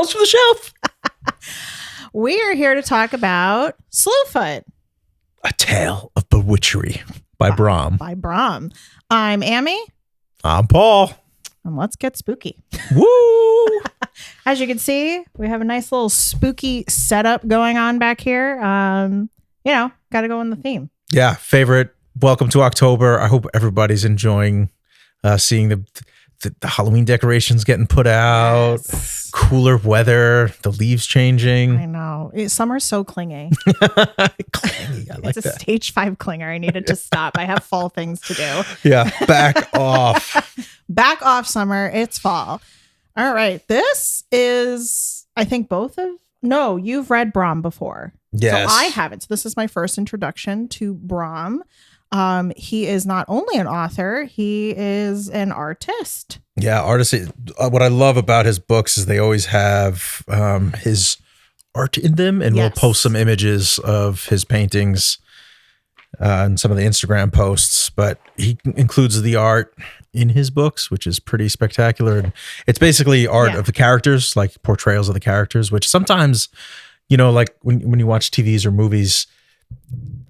Tales from the Shelf. We are here to talk about Slewfoot. A Tale of Bewitchery by Brom. By Brom. I'm Ammie. I'm Paul. And let's get spooky. Woo! As you can see, we have a nice little spooky setup going on back here. Got to go in the theme. Yeah, favorite. Welcome to October. I hope everybody's enjoying seeing the Halloween decorations getting put out. Yes. Cooler weather, the leaves changing. I know. Summer's so clingy. Clingy. I like it's a that. stage 5 clinger. I needed to stop. I have fall things to do. Yeah, back off. Back off, summer. It's fall. All right. This is, I think no, you've read Brom before. Yes. So I haven't. So this is my first introduction to Brom. He is not only an author, he is an artist. Yeah, artist. What I love about his books is they always have his art in them, and we'll post some images of his paintings and some of the Instagram posts. But he includes the art in his books, which is pretty spectacular. And it's basically art of the characters, like portrayals of the characters, which sometimes, like when you watch TVs or movies,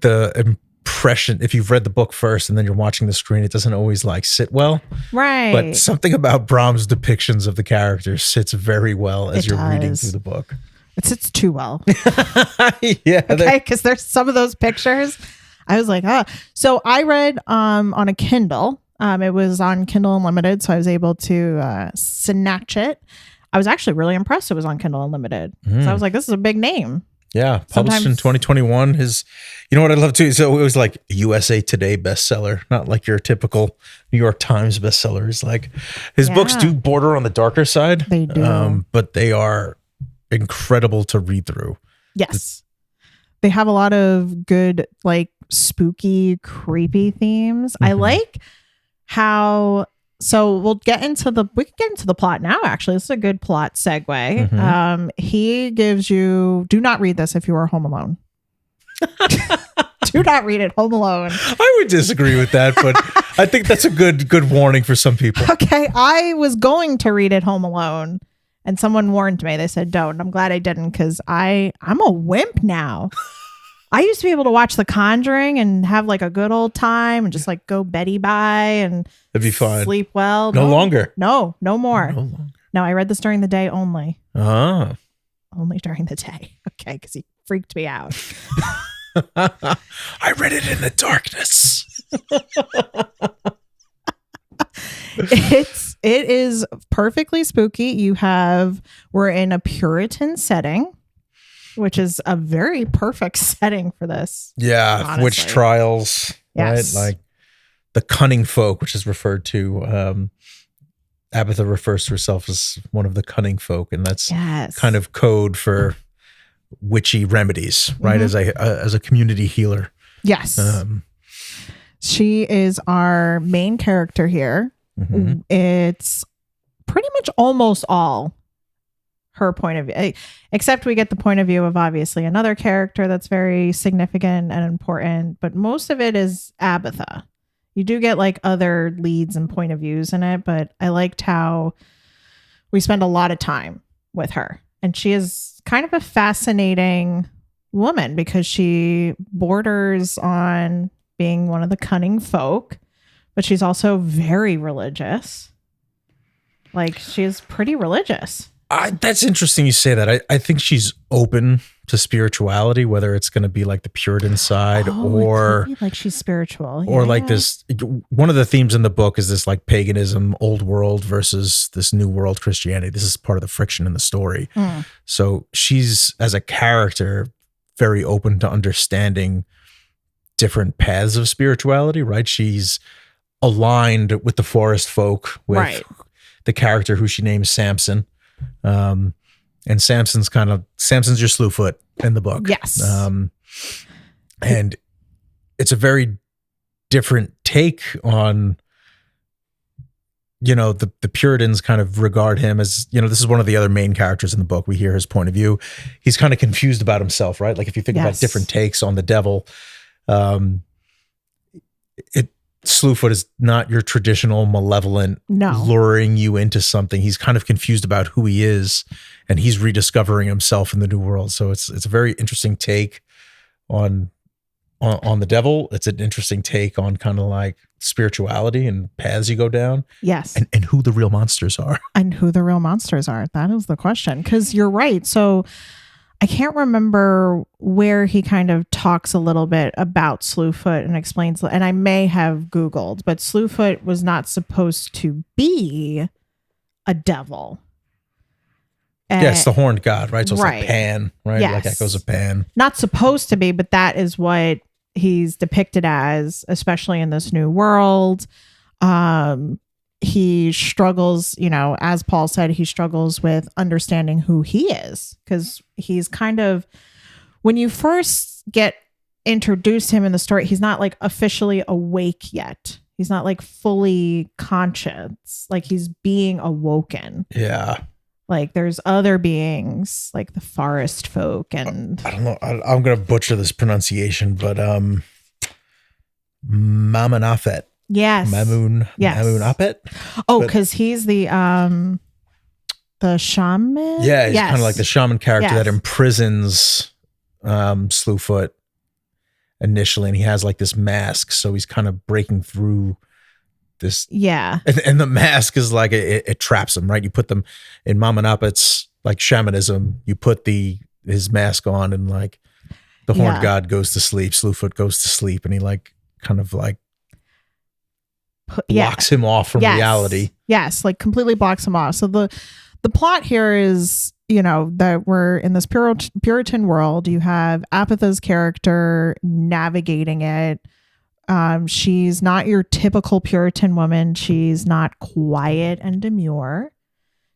the impression, if you've read the book first and then you're watching the screen, it doesn't always sit well. Right. But something about Brom's depictions of the characters sits very well as you're reading through the book. It sits too well. Yeah. Okay, because there's some of those pictures. I was like, So I read on a Kindle. It was on Kindle Unlimited, so I was able to snatch it. I was actually really impressed it was on Kindle Unlimited. So I was like, this is a big name. Yeah, published in 2021. You know what I love too? So it was like a USA Today bestseller, not like your typical New York Times bestseller. It's like his books do border on the darker side. They do. But they are incredible to read through. Yes. They have a lot of good, spooky, creepy themes. I like how... So we can get into the plot now, actually. This is a good plot segue. He gives you, do not read this if you are home alone. Do not read it home alone. I would disagree with that, but I think that's a good warning for some people. Okay, I was going to read it home alone, and someone warned me. They said don't. I'm glad I didn't, because I'm a wimp now. I used to be able to watch The Conjuring and have a good old time and just go Betty by and it'd be fine. Sleep well. No longer. No more. No longer. No, I read this during the day only. Ah. Only during the day. Okay, because he freaked me out. I read it in the darkness. It is perfectly spooky. We're in a Puritan setting, which is a very perfect setting for this. Yeah, honestly. Witch trials, yes. Right? Like the cunning folk, which is referred to. Abatha refers to herself as one of the cunning folk, and that's kind of code for witchy remedies, right? As a community healer. Yes. She is our main character here. It's pretty much almost all her point of view, except we get the point of view of obviously another character that's very significant and important, but most of it is Abatha. You do get other leads and point of views in it, but I liked how we spend a lot of time with her, and she is kind of a fascinating woman because she borders on being one of the cunning folk, but she's also very religious. She's pretty religious. That's interesting you say that. I think she's open to spirituality, whether it's going to be the Puritan side or it could be she's spiritual, or this. One of the themes in the book is this paganism, old world versus this new world Christianity. This is part of the friction in the story. So she's, as a character, very open to understanding different paths of spirituality, right? She's aligned with the forest folk, with the character who she names Samson. And Samson's your Slewfoot in the book. Yes. And it's a very different take on, the Puritans kind of regard him as, this is one of the other main characters in the book. We hear his point of view. He's kind of confused about himself, right? If you think about different takes on the devil, Slewfoot is not your traditional malevolent, luring you into something. He's kind of confused about who he is, and he's rediscovering himself in the new world. So it's a very interesting take on the devil. It's an interesting take on kind of like spirituality and paths you go down. Yes. And who the real monsters are. And who the real monsters are. That is the question. Because you're right. So I can't remember where he kind of talks a little bit about Slewfoot and explains, and I may have Googled, but Slewfoot was not supposed to be a devil. Yes, the horned god, right? So it's like Pan, right? Yes. Like echoes of Pan. Not supposed to be, but that is what he's depicted as, especially in this new world. He struggles, as Paul said, he struggles with understanding who he is, because he's kind of, when you first get introduced to him in the story, he's not like officially awake yet. He's not like fully conscious. Like he's being awoken. Yeah. Like there's other beings like the forest folk and I don't know. I'm going to butcher this pronunciation, but Mamanafet. Yes. Mamun Apet. Oh, because he's the shaman. Yeah, he's kind of like the shaman character that imprisons Slewfoot initially, and he has like this mask, so he's kind of breaking through this. Yeah, and the mask is like it traps him, right? You put them in Mamanapet's like shamanism. You put his mask on, and like the horned god goes to sleep. Slewfoot goes to sleep, and he like kind of like blocks him off from reality. Yes, like completely blocks him off. So the plot here is, that we're in this Puritan world. You have Apatha's character navigating it. She's not your typical Puritan woman. She's not quiet and demure.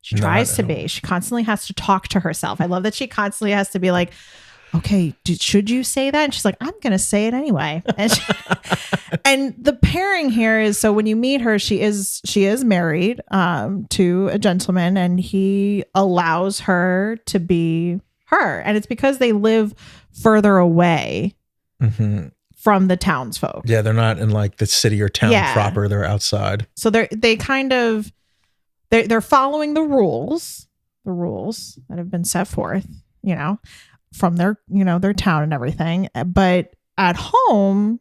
She tries to be. She constantly has to talk to herself. I love that she constantly has to be like, okay, should you say that? And she's like, I'm going to say it anyway. And the pairing here is, so when you meet her, she is married to a gentleman, and he allows her to be her. And it's because they live further away from the townsfolk. Yeah, they're not in like the city or town proper. They're outside. So they're following the rules that have been set forth, from their town and everything. But at home,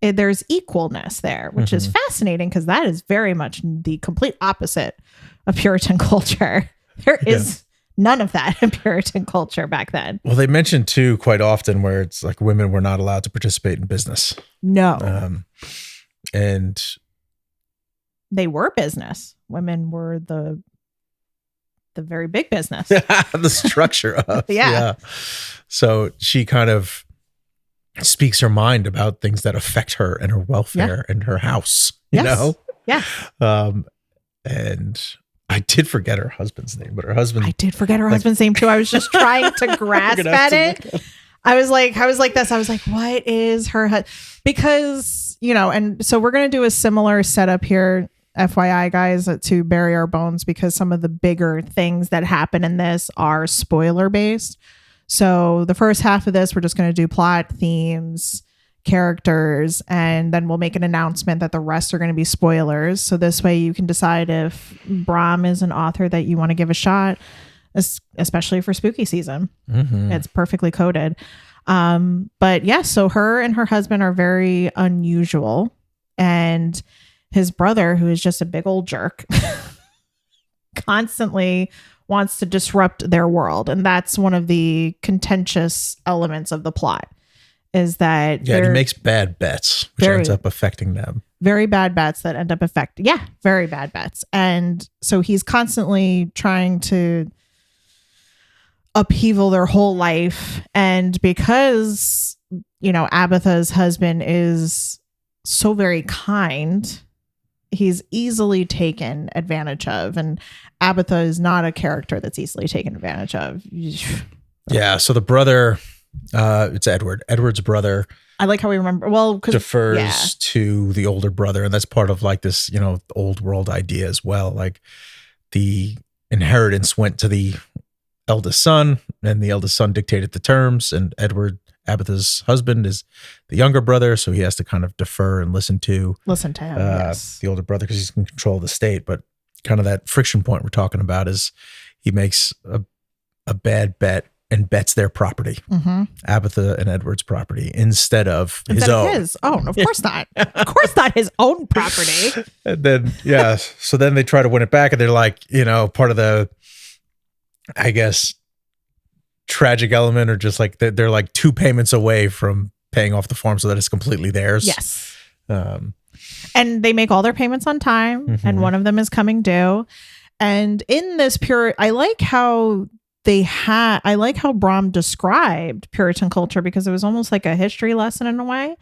there's equalness there, which is fascinating, because that is very much the complete opposite of Puritan culture. There is none of that in Puritan culture back then. Well, they mentioned too quite often where it's like women were not allowed to participate in business. No. And they were business. Women were the very big business. The structure of yeah. So she kind of speaks her mind about things that affect her and her welfare and her house, you know? Yeah. And I did forget her husband's name, but her husband. I did forget her husband's name too. I was just trying to grasp at it. I was like this. I was like, what is her because, and so we're going to do a similar setup here, FYI guys, to Bury Our Bones, because some of the bigger things that happen in this are spoiler based. So the first half of this, we're just going to do plot, themes, characters, and then we'll make an announcement that the rest are going to be spoilers. So this way you can decide if Brom is an author that you want to give a shot, especially for spooky season. It's perfectly coded. But yeah, so her and her husband are very unusual, and his brother, who is just a big old jerk, constantly wants to disrupt their world. And that's one of the contentious elements of the plot, is that he makes bad bets, which ends up affecting them. Very bad bets that end up very bad bets. And so he's constantly trying to upheaval their whole life. And because, Abatha's husband is so very kind, he's easily taken advantage of, and Abatha is not a character that's easily taken advantage of. Yeah. So the brother, it's Edward. Edward's brother. I like how we remember. Well, defers to the older brother, and that's part of like this, old world idea as well. Like the inheritance went to the eldest son, and the eldest son dictated the terms, and Edward Abatha's husband is the younger brother, so he has to kind of defer and listen to him, yes. the older brother because he's in control of the state. But kind of that friction point we're talking about is he makes a bad bet and bets their property, Abatha and Edward's property, instead of his own. Of course not. Of course not his own property. And then, so then they try to win it back, and they're like, part of the, I guess, tragic element, or just like they're like 2 payments away from paying off the farm so that it's completely theirs. Yes. And they make all their payments on time, and one of them is coming due. And in this I like how Brom described Puritan culture, because it was almost like a history lesson in a way.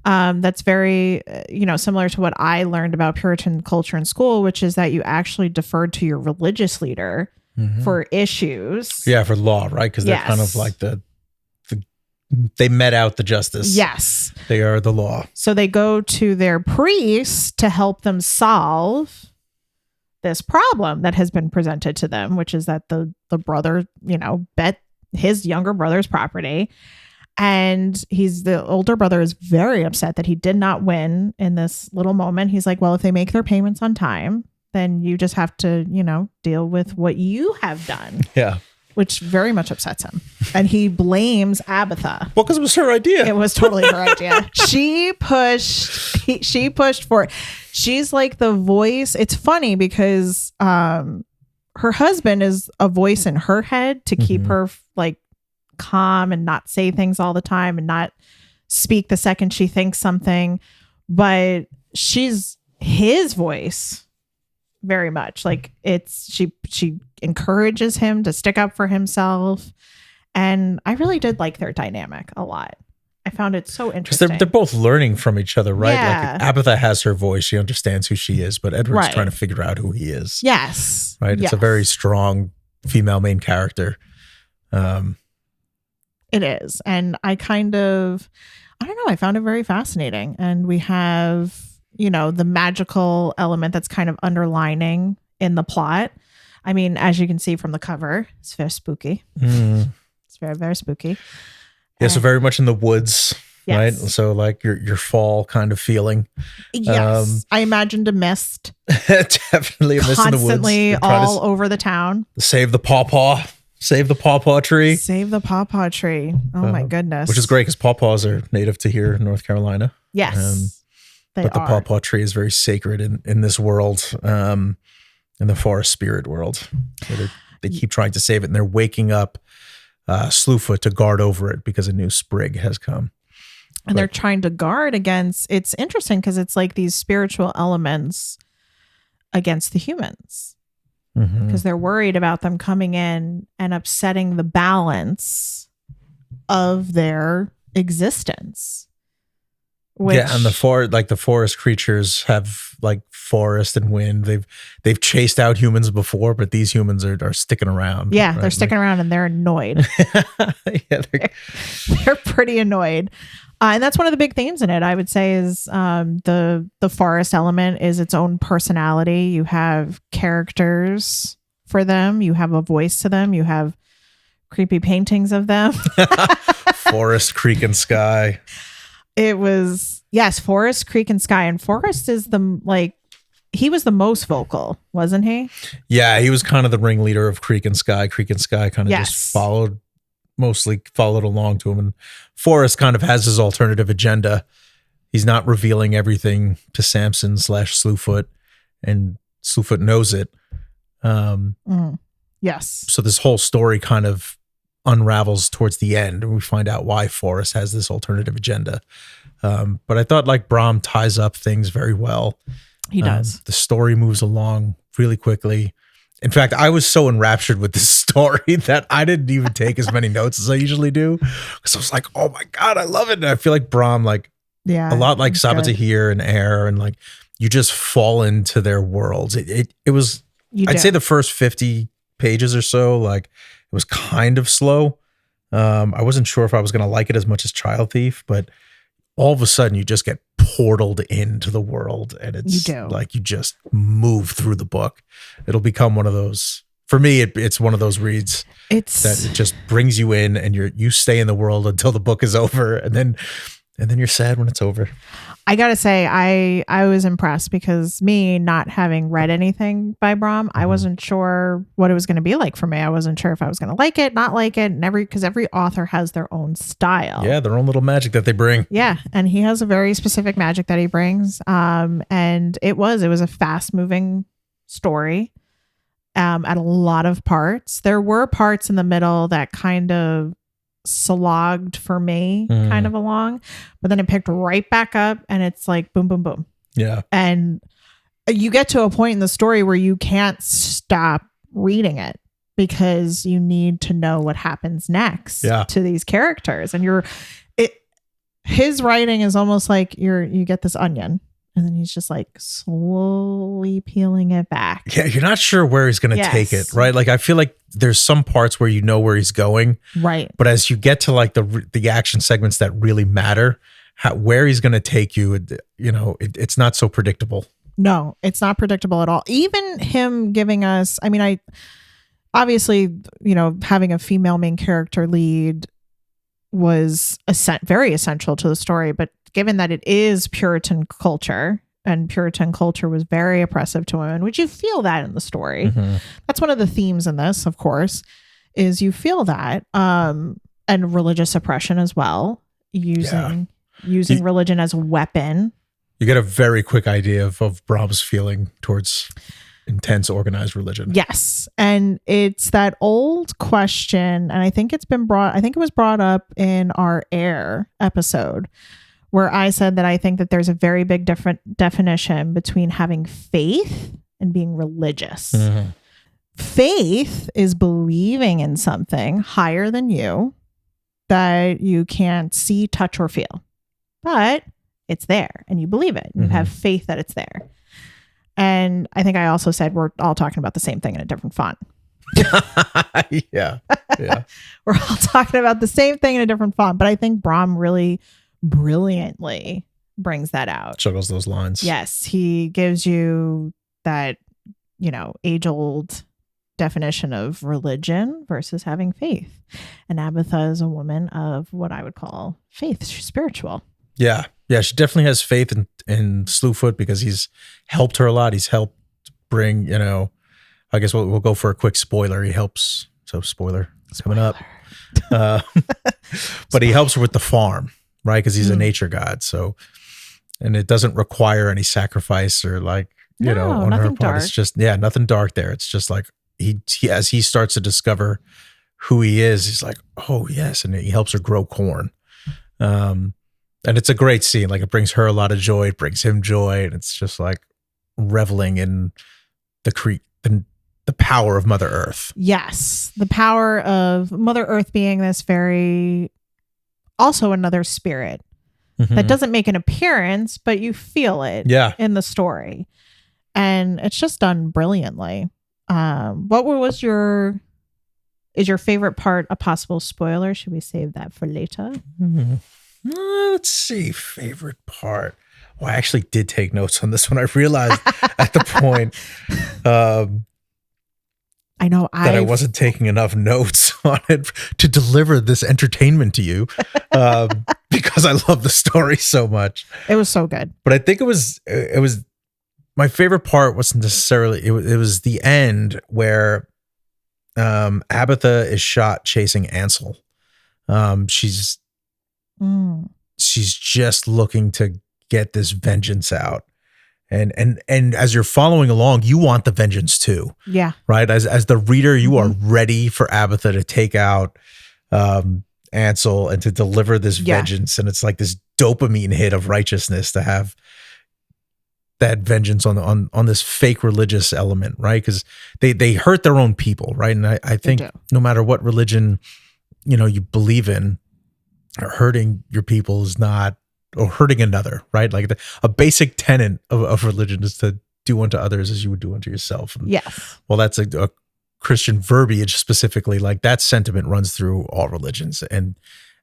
That's very, similar to what I learned about Puritan culture in school, which is that you actually deferred to your religious leader for issues. Yeah, for law, right? Because they're kind of like they met out the justice. Yes. They are the law. So they go to their priest to help them solve this problem that has been presented to them, which is that the brother, bet his younger brother's property. And the older brother is very upset that he did not win in this little moment. He's like, well, if they make their payments on time, then you just have to, deal with what you have done. Yeah. Which very much upsets him. And he blames Abatha. Well, because it was her idea. It was totally her idea. She pushed for it. She's like the voice. It's funny because her husband is a voice in her head to keep her like calm and not say things all the time and not speak the second she thinks something. But she's his voice. Very much like she encourages him to stick up for himself, and I really did like their dynamic a lot. I found it so interesting. They're both learning from each other, right? Yeah. Like Abatha has her voice; she understands who she is, but Edward's trying to figure out who he is. Yes, right. It's a very strong female main character. It is, and I don't know. I found it very fascinating, and we have, the magical element that's kind of underlining in the plot. I mean, as you can see from the cover, it's very spooky. It's very, very spooky. Yeah, so very much in the woods, right? So like your fall kind of feeling. Yes. I imagined a mist. Definitely a mist in the woods. Constantly all over the town. Save the pawpaw. Save the pawpaw tree. Save the pawpaw tree. Oh my goodness. Which is great because pawpaws are native to here in North Carolina. Yes. But the pawpaw tree is very sacred in this world, in the forest spirit world. So they keep trying to save it, and they're waking up Slewfoot to guard over it because a new sprig has come. And they're trying to guard against, it's interesting because it's like these spiritual elements against the humans. Because they're worried about them coming in and upsetting the balance of their existence. And the forest creatures have like forest and wind. They've chased out humans before, but these humans are sticking around. Yeah, right? They're sticking around and they're annoyed. They're pretty annoyed. And that's one of the big themes in it, I would say, is the forest element is its own personality. You have characters for them. You have a voice to them. You have creepy paintings of them. Forest, creek, and sky. It was, Forest, Creek, and Sky. And Forest is he was the most vocal, wasn't he? Yeah, he was kind of the ringleader of Creek and Sky. Creek and Sky kind of just followed along to him. And Forest kind of has his alternative agenda. He's not revealing everything to Samson / Slewfoot, and Slewfoot knows it. Yes. So this whole story kind of unravels towards the end, and we find out why Forrest has this alternative agenda. But I thought like Brom ties up things very well. He does. The story moves along really quickly. In fact, I was so enraptured with this story that I didn't even take as many notes as I usually do, because I was like, oh my God, I love it. And I feel like Brom, a lot like Sabatahir and Air, and like you just fall into their worlds. It was, I'd say the first 50 pages or so, like it was kind of slow. I wasn't sure if I was going to like it as much as Child Thief, but all of a sudden you just get portaled into the world, and it's like you just move through the book. It'll become one of those for me, it's one of those reads that it just brings you in, and you stay in the world until the book is over, and then you're sad when it's over. I gotta say, I was impressed because me not having read anything by Brom, I wasn't sure what it was going to be like for me. I wasn't sure if I was going to like it, not like it, and because every author has their own style. Yeah, their own little magic that they bring. Yeah, and he has a very specific magic that he brings. And it was a fast moving story. At a lot of parts, there were parts in the middle that kind of slogged for me kind of along, but then it picked right back up, and it's like boom, boom, boom. Yeah. And you get to a point in the story where you can't stop reading it because you need to know what happens next to these characters. And his writing is almost like you get this onion, and then he's just like slowly peeling it back. Yeah, you're not sure where he's going to take it, right? Like, I feel like there's some parts where you know where he's going. Right. But as you get to like the action segments that really matter, where he's going to take you, it's not so predictable. No, it's not predictable at all. Even him giving us, I mean, obviously, having a female main character lead was very essential to the story, but given that it is Puritan culture, and Puritan culture was very oppressive to women, which you feel that in the story. That's one of the themes in this, of course, is you feel that, and religious oppression as well, using religion as a weapon. You get a very quick idea of Brom's feeling towards intense organized religion. Yes. And it's that old question, and I think it was brought up in our Air episode, where I said that I think that there's a very big different definition between having faith and being religious. Faith is believing in something higher than you that you can't see, touch, or feel, but it's there and you believe it. You have faith that it's there. And I think I also said we're all talking about the same thing in a different font. Yeah. We're all talking about the same thing in a different font, but I think Brom really brilliantly brings that out. Juggles those lines. Yes, he gives you that, age-old definition of religion versus having faith. And Abatha is a woman of what I would call faith. She's spiritual. Yeah. Yeah, she definitely has faith in Slewfoot because he's helped her a lot. He's helped bring, I guess we'll go for a quick spoiler. He helps. So spoiler coming up. But he helps her with the farm, right? Because he's a nature god. So, and it doesn't require any sacrifice or on her part. Dark. It's just, nothing dark there. It's just like he as he starts to discover who he is, he's like, oh yes. And he helps her grow corn. And it's a great scene. Like, it brings her a lot of joy. It brings him joy. And it's just like reveling in the power of Mother Earth. Yes. The power of Mother Earth being this also another spirit that doesn't make an appearance, but you feel it in the story. And it's just done brilliantly. What was is your favorite part a possible spoiler? Should we save that for later? Let's see. Favorite part. Well, I actually did take notes on this one. I realized at the point I know that I wasn't taking enough notes on it to deliver this entertainment to you because I love the story so much. It was so good. But I think it was my favorite part wasn't necessarily, it was the end where Abatha is shot chasing Ansel. She's just looking to get this vengeance out. And as you're following along, you want the vengeance too. Yeah. Right? As the reader, you are ready for Abatha to take out Ansel and to deliver this vengeance. And it's like this dopamine hit of righteousness to have that vengeance on this fake religious element, right? Because they hurt their own people, right? And I think no matter what religion, you believe in, hurting your people is not, or hurting another, right? Like a basic tenet of religion is to do unto others as you would do unto yourself. And, yes. Well, that's a Christian verbiage specifically. Like, that sentiment runs through all religions, and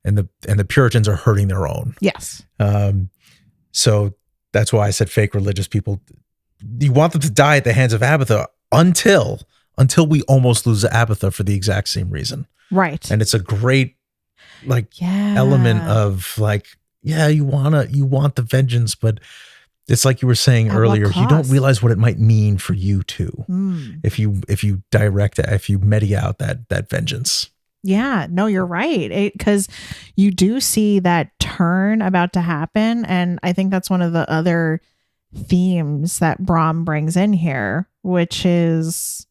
the Puritans are hurting their own. Yes. So that's why I said fake religious people. You want them to die at the hands of Abatha until until we almost lose Abatha for the exact same reason. Right. And it's a great element of you want the vengeance, but it's like you were saying earlier, you don't realize what it might mean for you too. If you direct it, if you medi out that vengeance. Yeah, no, you're right. Because you do see that turn about to happen. And I think that's one of the other themes that Brom brings in here, which is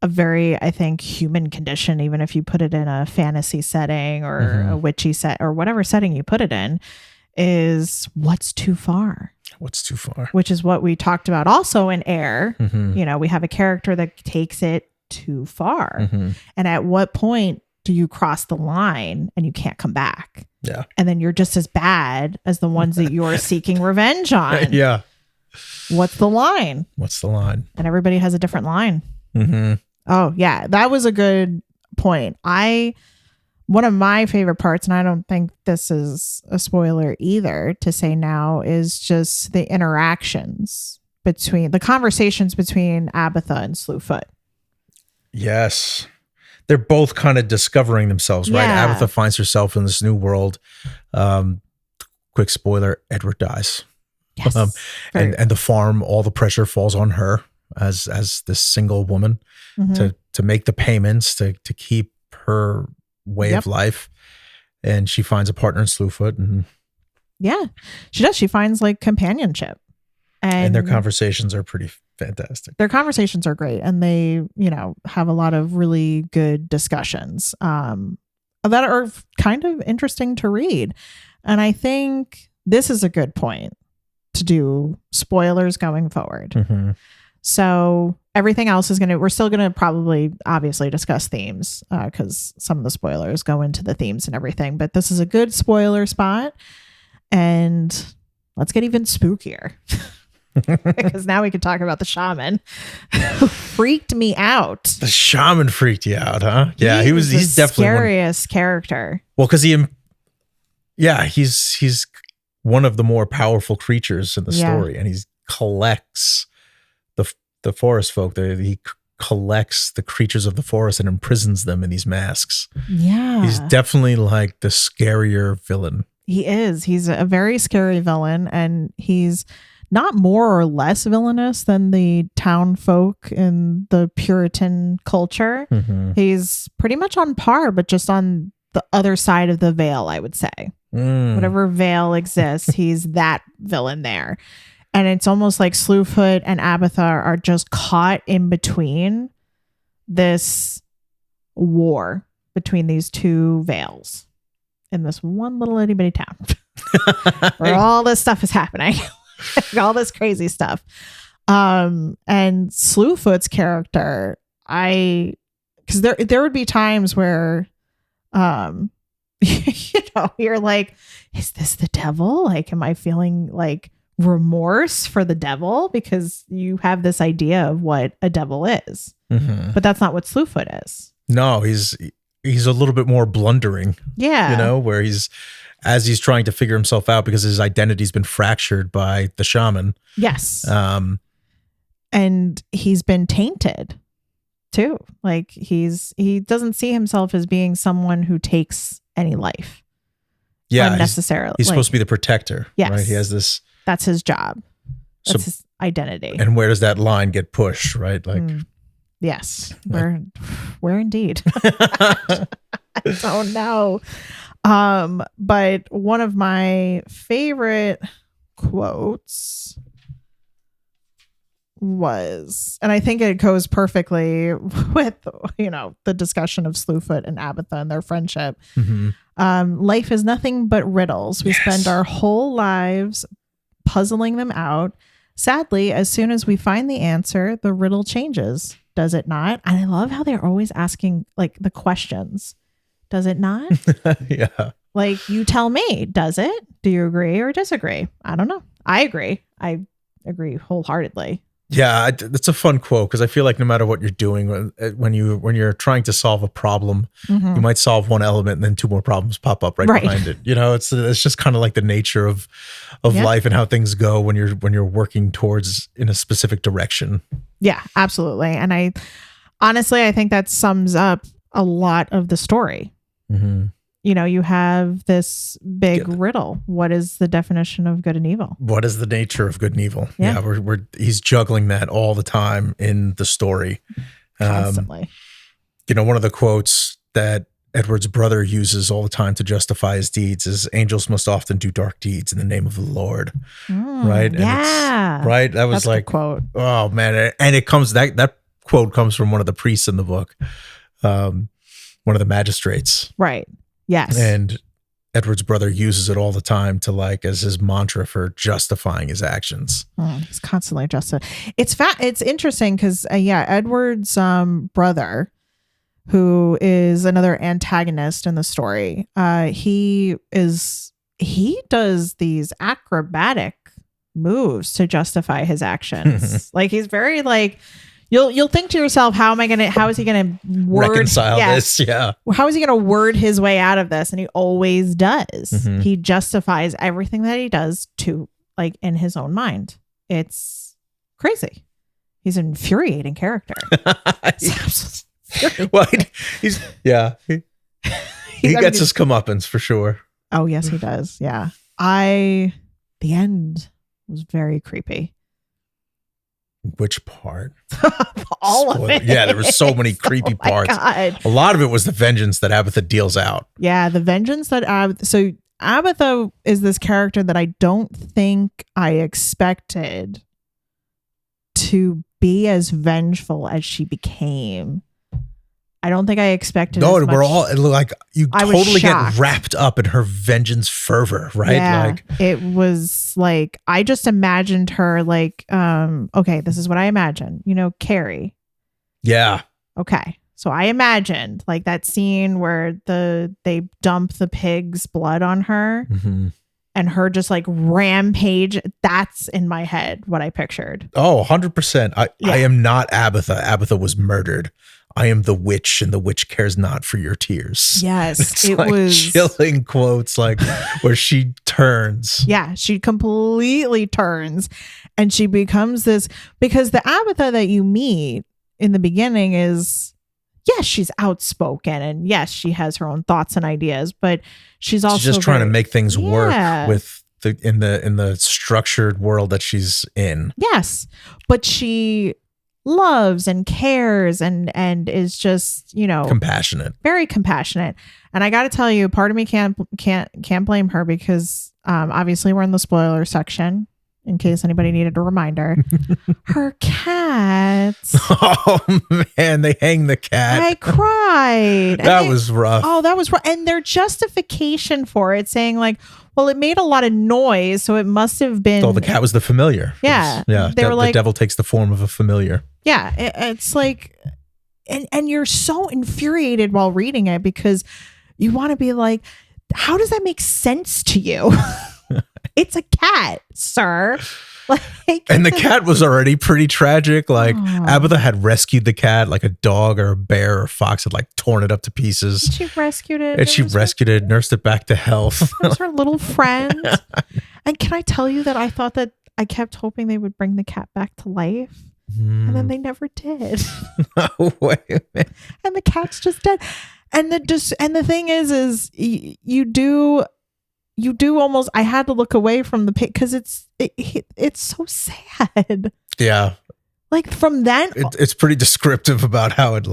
a very, I think, human condition, even if you put it in a fantasy setting or a witchy set or whatever setting you put it in, is what's too far. What's too far? Which is what we talked about also in Air. You know, we have a character that takes it too far. And at what point do you cross the line and you can't come back? Yeah. And then you're just as bad as the ones that you're seeking revenge on. Yeah. What's the line? What's the line? And everybody has a different line. Oh, yeah. That was a good point. One of my favorite parts, and I don't think this is a spoiler either to say now, is just the interactions between the conversations between Abatha and Slewfoot. Yes. They're both kind of discovering themselves, right? Yeah. Abatha finds herself in this new world. Quick spoiler, Edward dies. Yes. And the farm, all the pressure falls on her as this single woman to make the payments, to keep her way of life. And she finds a partner in Slewfoot. And yeah, she does. She finds like companionship. And their conversations are pretty fantastic. Their conversations are great. And they, you know, have a lot of really good discussions that are kind of interesting to read. And I think this is a good point to do spoilers going forward. So everything else is we're still going to probably obviously discuss themes because some of the spoilers go into the themes and everything. But this is a good spoiler spot. And let's get even spookier. Because now we can talk about the shaman who freaked me out. The shaman freaked you out, huh? Yeah, he's definitely scariest character. Well, because he's one of the more powerful creatures in the story, and he collects the forest folk. He collects the creatures of the forest and imprisons them in these masks. Yeah, he's definitely like the scarier villain. He is. He's a very scary villain, and he's not more or less villainous than the town folk in the Puritan culture. He's pretty much on par, but just on the other side of the veil, I would say. Whatever veil exists, he's that villain there. And it's almost like Slewfoot and Abatha are just caught in between this war between these two veils in this one little itty bitty town where all this stuff is happening. All this crazy stuff. And Slewfoot's character, because there would be times where you're like, is this the devil? Like, am I feeling like remorse for the devil? Because you have this idea of what a devil is. But that's not what Slewfoot is. No, he's a little bit more blundering. Yeah. Where as he's trying to figure himself out because his identity's been fractured by the shaman. Yes. And he's been tainted too. Like he doesn't see himself as being someone who takes any life. Yeah. Unnecessarily. He's supposed to be the protector. Yes. Right? He has this. That's his job. That's his identity. And where does that line get pushed? Right. Like. Yes. Where indeed. I don't know. But one of my favorite quotes was, and I think it goes perfectly with, the discussion of Slewfoot and Abatha and their friendship. Life is nothing but riddles. We spend our whole lives puzzling them out. Sadly, as soon as we find the answer, the riddle changes. Does it not? And I love how they're always asking like the questions. Does it not? Yeah. Like, you tell me, does it? Do you agree or disagree? I don't know. I agree. I agree wholeheartedly. Yeah, it's a fun quote because I feel like no matter what you're doing, when you're trying to solve a problem, you might solve one element and then two more problems pop up right behind it. You know, it's just kind of like the nature of life and how things go when you're working towards in a specific direction. Yeah, absolutely. And I think that sums up a lot of the story. Mm-hmm. You know, you have this big riddle. What is the definition of good and evil? What is the nature of good and evil? Yeah, he's juggling that all the time in the story. Constantly. You know, one of the quotes that Edward's brother uses all the time to justify his deeds is angels must often do dark deeds in the name of the Lord. Right? And yeah. Right? That was That's like, a quote. Oh, man. And it comes, that quote comes from one of the priests in the book, one of the magistrates. Right. Yes. And Edward's brother uses it all the time to like as his mantra for justifying his actions. He's constantly justifying. It's interesting because Edward's brother, who is another antagonist in the story, he does these acrobatic moves to justify his actions. Like he's very like. You'll think to yourself, how is he gonna reconcile this? Yeah. How is he gonna word his way out of this? And he always does. Mm-hmm. He justifies everything that he does to like in his own mind. It's crazy. He's an infuriating character. Well, he's he gets his comeuppance for sure. Oh yes, he does. Yeah. The end was very creepy. Which part? All of it. Yeah, there were so many creepy parts. God. A lot of it was the vengeance that Abatha deals out. Yeah, the vengeance that Abatha is this character that I don't think I expected to be as vengeful as she became. I don't think I expected. No, as much. We're all like you totally get wrapped up in her vengeance fervor, right? Yeah, like it was like I just imagined her like, okay, this is what I imagine. You know, Carrie. Yeah. Okay, so I imagined like that scene where they dump the pig's blood on her, and her just like rampage. That's in my head what I pictured. Oh, 100%. I am not Abatha. Abatha was murdered. I am the witch, and the witch cares not for your tears. Yes, it was chilling quotes, like where she turns. Yeah, she completely turns, and she becomes this because the Abatha that you meet in the beginning is, yes, she's outspoken, and yes, she has her own thoughts and ideas, but she's also just trying to make things work with in the structured world that she's in. Yes, but she loves and cares and is just, you know, compassionate, very compassionate. And I got to tell you, part of me can't blame her because obviously we're in the spoiler section in case anybody needed a reminder. Her cat. Oh man, they hang the cat. I cried. That was rough. Oh, that was rough. And their justification for it saying like, well, it made a lot of noise, so it must have been. Oh, the cat was the familiar. Yeah. Yeah. They were like, the devil takes the form of a familiar. Yeah. It's like, and you're so infuriated while reading it because you want to be like, how does that make sense to you? It's a cat, sir. Like, and the cat was already pretty tragic. Like Abatha had rescued the cat, like a dog or a bear or a fox had like torn it up to pieces. She rescued it. And she rescued it, nursed it back to health. It was her little friend. And can I tell you that I thought that I kept hoping they would bring the cat back to life. And then they never did. No way, man. And the cat's just dead. And the thing is you do almost, I had to look away from the pig because it's so sad. Yeah. Like from then, it's pretty descriptive about how it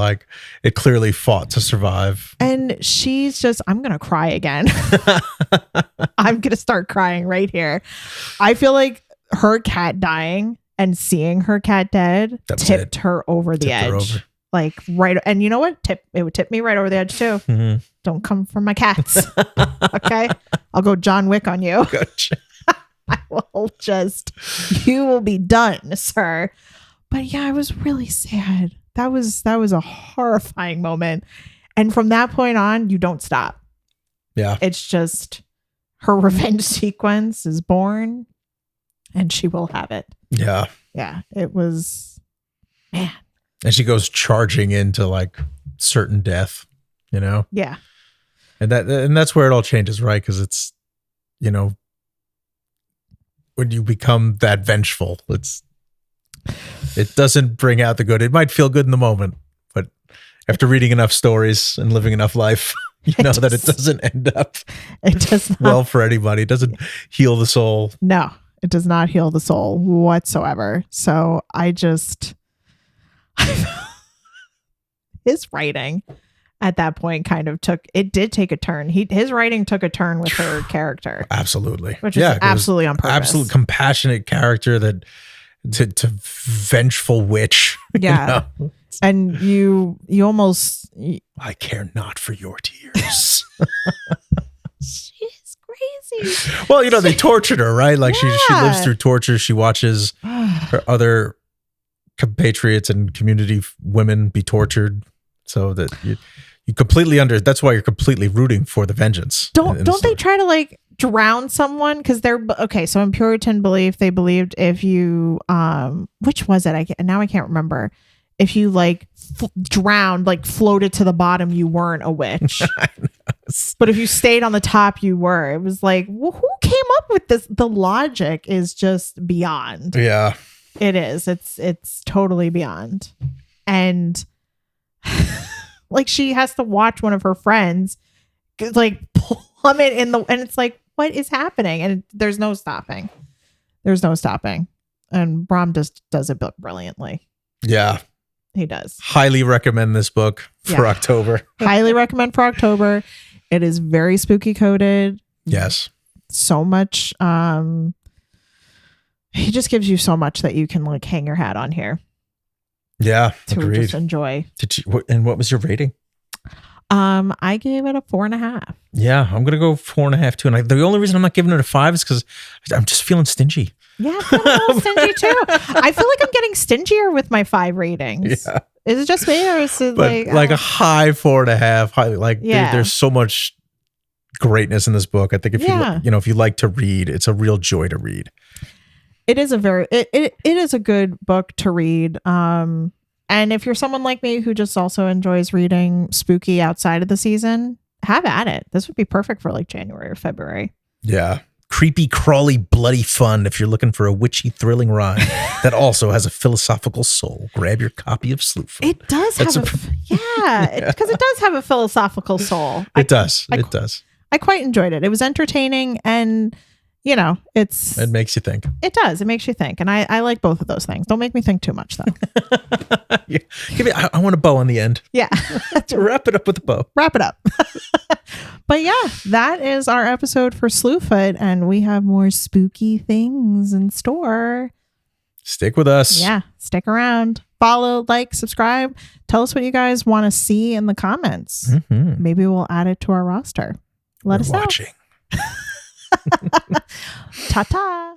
clearly fought to survive. And she's just, I'm going to cry again. I'm going to start crying right here. I feel like her cat dying and seeing her cat dead tipped her over the edge. Like right. And you know what? It would tip me right over the edge too. Mm-hmm. Don't come for my cats. Okay. I'll go John Wick on you. Gotcha. You will be done, sir. But yeah, I was really sad. That was a horrifying moment. And from that point on, you don't stop. Yeah. It's just her revenge sequence is born and she will have it. Yeah. Yeah, it was, man. And she goes charging into like certain death, you know? Yeah. And that's where it all changes, right? Because it's, you know, when you become that vengeful, it doesn't bring out the good. It might feel good in the moment, but after reading enough stories and living enough life, you know that it doesn't end up well for anybody. It doesn't heal the soul. No, it does not heal the soul whatsoever. So his writing at that point kind of did take a turn. His writing took a turn with her character. Absolutely. Which is absolutely on purpose. Absolute compassionate character that to vengeful witch. Yeah. You know? And you almost... I care not for your tears. She's crazy. Well, you know, they tortured her, right? Like she lives through torture. She watches her other compatriots and community women be tortured, so that you completely that's why you're completely rooting for the vengeance. Don't they try to like drown someone? Because they're okay. So in Puritan belief, they believed if you which was it? I can't remember. If you like drowned, like floated to the bottom, you weren't a witch. But if you stayed on the top, you were. It was like, well, who came up with this? The logic is just beyond. Yeah, it is. It's totally beyond. And like she has to watch one of her friends like plummet and it's like, what is happening? And there's no stopping. And Brom just does it brilliantly. Yeah. He does. Highly recommend this book for October. Highly recommend for October. It is very spooky coded. Yes. So much. He just gives you so much that you can like hang your hat on here. Yeah. To just enjoy. And what was your rating? I gave it a 4.5. Yeah, I'm gonna go 4.5 too. And the only reason I'm not giving it a 5 is because I'm just feeling stingy. Yeah, I'm feeling a little stingy too. I feel like I'm getting stingier with my 5 ratings. Yeah. Is it just me, or is it like a high 4.5? There's so much greatness in this book. I think if if you like to read, it's a real joy to read. It is it is a good book to read. And if you're someone like me who just also enjoys reading spooky outside of the season, have at it. This would be perfect for like January or February. Yeah. Creepy, crawly, bloody fun. If you're looking for a witchy, thrilling ride that also has a philosophical soul, grab your copy of Slewfoot. It does because it does have a philosophical soul. It does. I quite enjoyed it. It was entertaining, and you know, it makes you think. It does. It makes you think, and I like both of those things. Don't make me think too much, though. Yeah. I want a bow on the end. Yeah, wrap it up with a bow. Wrap it up. But yeah, that is our episode for Slewfoot, and we have more spooky things in store. Stick with us. Yeah, stick around. Follow, like, subscribe. Tell us what you guys want to see in the comments. Mm-hmm. Maybe we'll add it to our roster. Let us know. Watching. Ta-ta.